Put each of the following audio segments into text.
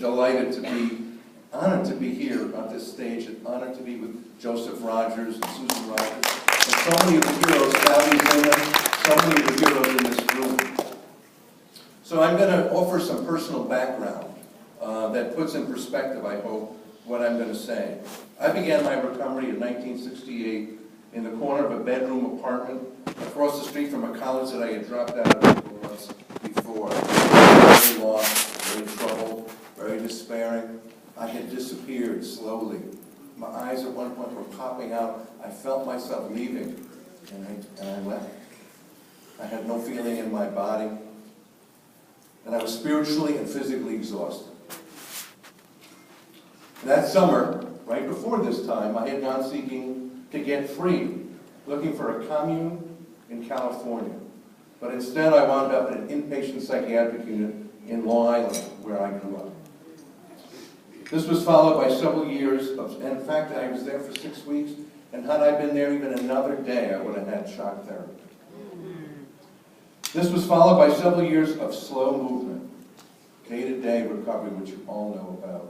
delighted to be, honored to be here on this stage, and honored to be with Joseph Rogers and Susan Rogers, and so many of the heroes, Sally's in them, so many of the heroes in this room. So I'm going to offer some personal background that puts in perspective, I hope, what I'm going to say. I began my recovery in 1968 in the corner of a bedroom apartment across the street from a college that I had dropped out of months before. Very lost, very troubled, very despairing. I had disappeared slowly. My eyes at one point were popping out. I felt myself leaving, and I left. I had no feeling in my body, and I was spiritually and physically exhausted. That summer, right before this time, I had gone seeking to get free, looking for a commune in California. But instead, I wound up in an inpatient psychiatric unit in Long Island, where I grew up. This was followed by several years of, and in fact, I was there for 6 weeks, and had I been there even another day, I would have had shock therapy. This was followed by several years of slow movement, day-to-day recovery, which you all know about,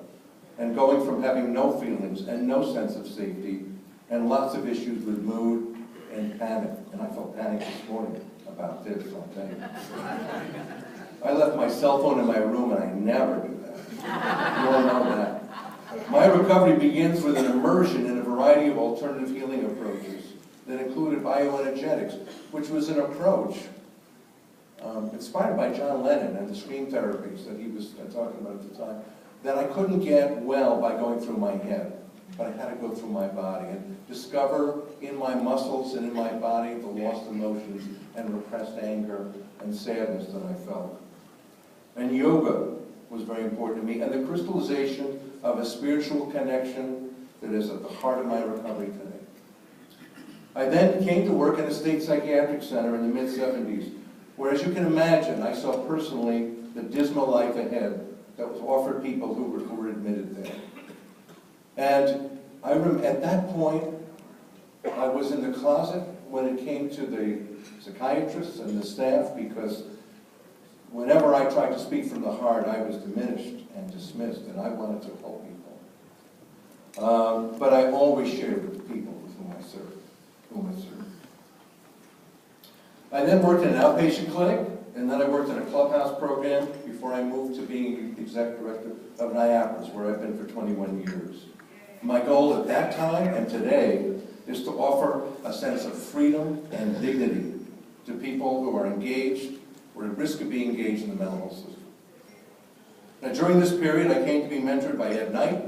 and going from having no feelings and no sense of safety, and lots of issues with mood and panic. And I felt panic this morning about this, I'll tell you. I left my cell phone in my room, and I never do that. You all know that. My recovery begins with an immersion in a variety of alternative healing approaches that included bioenergetics, which was an approach inspired by John Lennon and the scream therapies that he was talking about at the time, that I couldn't get well by going through my head, but I had to go through my body and discover in my muscles and in my body the lost emotions and repressed anger and sadness that I felt. And yoga was very important to me, and the crystallization of a spiritual connection that is at the heart of my recovery today. I then came to work in a state psychiatric center in the mid-70s, where, as you can imagine, I saw personally the dismal life ahead that was offered people who were admitted there. And at that point, I was in the closet when it came to the psychiatrists and the staff, because whenever I tried to speak from the heart, I was diminished and dismissed, and I wanted to help people. But I always shared with the people with whom I served. I then worked in an outpatient clinic, and then I worked in a clubhouse program before I moved to being executive director of NIAPRS, where I've been for 21 years. My goal at that time and today is to offer a sense of freedom and dignity to people who are engaged or at risk of being engaged in the mental health system. Now, during this period, I came to be mentored by Ed Knight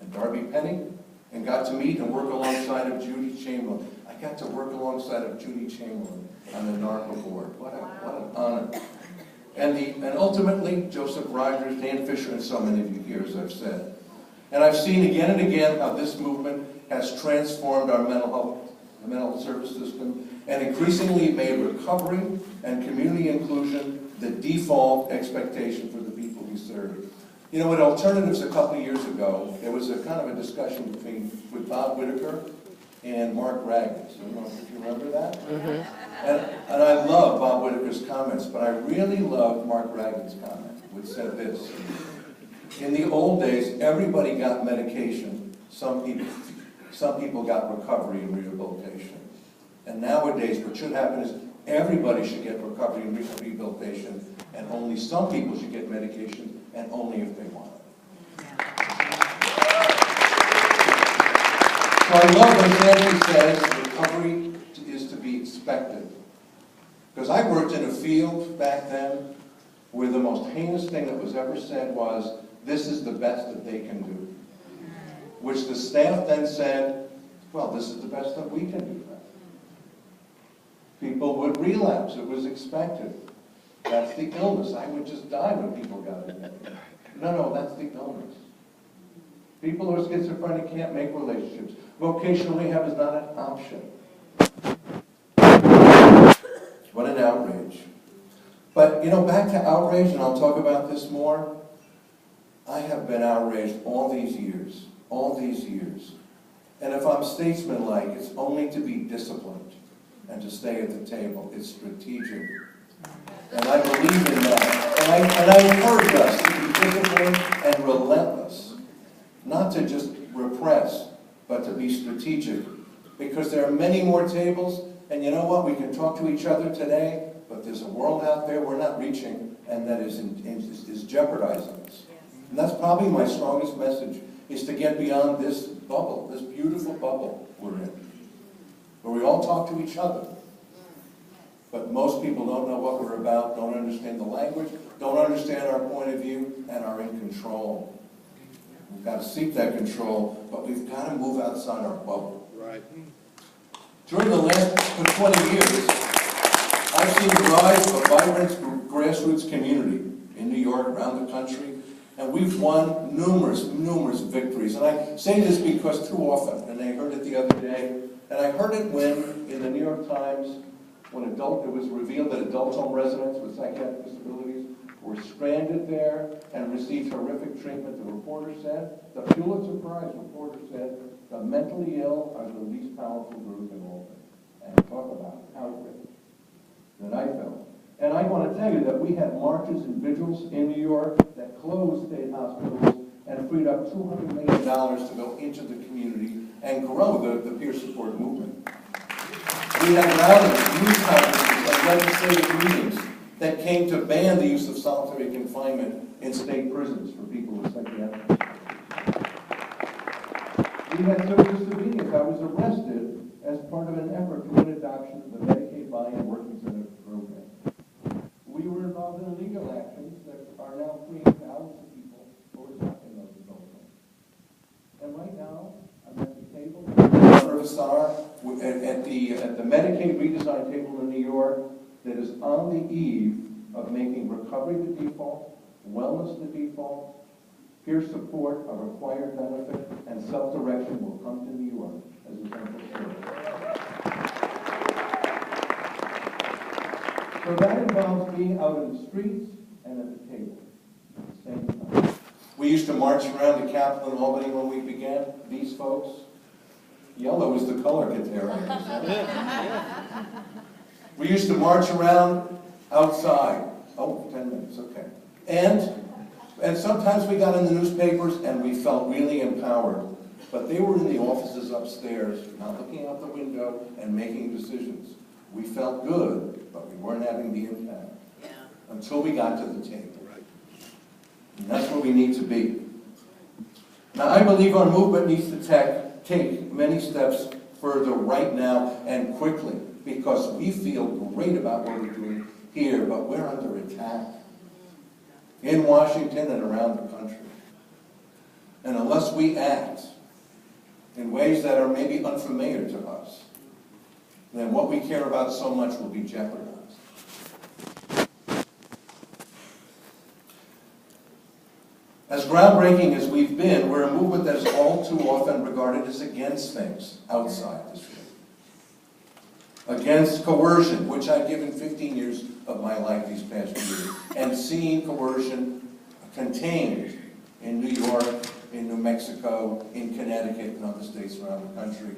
and Darby Penny, and got to meet and work alongside of Judy Chamberlain. I got to work alongside of Judy Chamberlain on the NARPA board. What an honor. And ultimately, Joseph Rogers, Dan Fisher, and so many of you here, as I've said. And I've seen again and again how this movement has transformed our mental health service system, and increasingly made recovery and community inclusion the default expectation for the people we serve. You know, at Alternatives a couple of years ago, there was a kind of a discussion with Bob Whitaker and Mark Raggins. I don't know if you remember that. Mm-hmm. And I love Bob Whitaker's comments, but I really love Mark Raggins' comment, which said this: in the old days, everybody got medication. Some people got recovery and rehabilitation. And nowadays, what should happen is everybody should get recovery and rehabilitation, and only some people should get medication, and only if they want it. So I love when Sandy says recovery is to be expected. Because I worked in a field back then where the most heinous thing that was ever said was, this is the best that they can do. Which the staff then said, well, this is the best that we can do. People would relapse. It was expected. That's the illness. I would just die when people got it. No, that's the illness. People who are schizophrenic can't make relationships. Vocational rehab is not an option. What an outrage. But, you know, back to outrage, and I'll talk about this more. I have been outraged all these years. And if I'm statesman-like, it's only to be disciplined and to stay at the table. It's strategic. And I believe in that. And I encourage us to be disciplined and and relentless, not to just repress, but to be strategic. Because there are many more tables, and you know what? We can talk to each other today, but there's a world out there we're not reaching, and that is jeopardizing us. And that's probably my strongest message, is to get beyond this bubble, this beautiful bubble we're in, where we all talk to each other. But most people don't know what we're about, don't understand the language, don't understand our point of view, and are in control. We've got to seek that control, but we've got to move outside our bubble. Right. During the last 20 years, I've seen the rise of a vibrant grassroots community in New York, around the country, and we've won numerous victories. And I say this because too often, and I heard it the other day, and I heard it when, in the New York Times, when it was revealed that adult home residents with psychiatric disabilities were stranded there and received horrific treatment. The reporter said, the Pulitzer Prize reporter said, the mentally ill are the least powerful group in all this. And talk about outrage that I felt. And I want to tell you that we had marches and vigils in New York that closed state hospitals and freed up $200 million to go into the community and grow the peer support movement. We had rallies, news conferences, and legislative meetings that came to ban the use of solitary confinement in state prisons for people with psychiatric. We had civil disobedience. I was arrested as part of an effort to win adoption of the Medicaid buy-in working center program. We were involved in legal actions that are now freeing thousands of people who are stuck in those adult homes. And right now, I'm at the table, at the Medicaid redesign table in New York, that is on the eve of making recovery the default, wellness the default, peer support a required benefit, and self-direction will come to New York as a central service. So that involves being out in the streets and at the table at the same time. We used to march around the Capitol in Albany when we began. These folks, yellow is the color get there. We used to march around outside. Oh, 10 minutes, okay. And sometimes we got in the newspapers and we felt really empowered. But they were in the offices upstairs, not looking out the window and making decisions. We felt good, but we weren't having the impact until we got to the table. And that's where we need to be. Now, I believe our movement needs to take many steps further right now and quickly, because we feel great about what we're doing here, but we're under attack in Washington and around the country. And unless we act in ways that are maybe unfamiliar to us, then what we care about so much will be jeopardized. As groundbreaking as we've been, we're a movement that is all too often regarded as against things outside this room. Against coercion, which I've given 15 years of my life these past years, and seeing coercion contained in New York, in New Mexico, in Connecticut, and other states around the country.